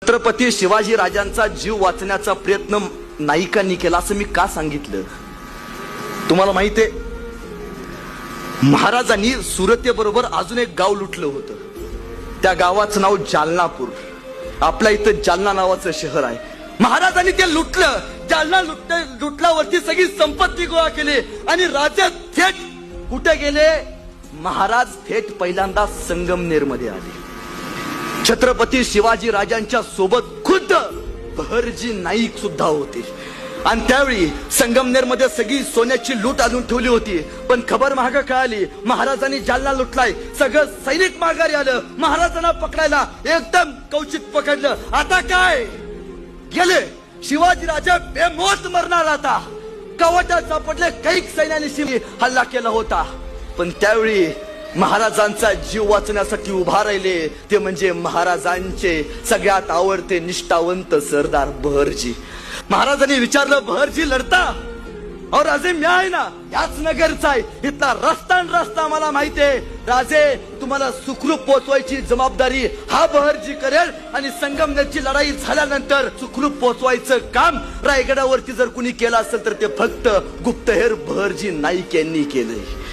छत्रपती शिवाजी राजांचा जीव वाचण्याचा प्रयत्न नायिकांनी केला असं मी का सांगितलं? तुम्हाला माहिती आहे, महाराजांनी सुरतेबरोबर अजून एक गाव लुटलं होतं. त्या गावाचं नाव जालनापूर. आपल्या इथं जालना नावाचं शहर आहे. महाराजांनी ते लुटलं. जालना लुटल्यावरती सगळी संपत्ती गोळा केली आणि राजा थेट कुठे गेले? महाराज थेट पहिल्यांदा संगमनेर मध्ये आले. छत्रपती शिवाजी राजांच्या सोबत खुद्द बहरजी नाईक सुद्धा होते. आणि त्यावेळी संगमनेर मध्ये सगळी सोन्याची लूट आणून ठेवली होती. पण खबर महाग कळाली, महाराजांनी जालना लुटलाय. सगळं सैनिक माघारी आलं. महाराजांना पकडायला एकदम कवचित पकडलं. आता काय गेले? शिवाजी राजा बेमोत मरणार. आता कवटात सापडले. कैक सैन्याने हल्ला केला होता. पण त्यावेळी महाराजांचा जीव वाचण्यासाठी उभा राहिले ते म्हणजे महाराजांचे सगळ्यात आवडते निष्ठावंत सरदार बहरजी. महाराजांनी विचारलं, बहरजी लढता? अहो राजे, मी आहे ना, याच नगरचा आहे. इथला रस्ता मला माहिती आहे. राजे, तुम्हाला सुखरूप पोहोचवायची जबाबदारी हा बहरजी करेल. आणि संगमनेरची लढाई झाल्यानंतर सुखरूप पोहोचवायचं काम रायगडावरती जर कुणी केलं असेल तर ते फक्त गुप्तहेर बहरजी नाईक यांनी केलंय.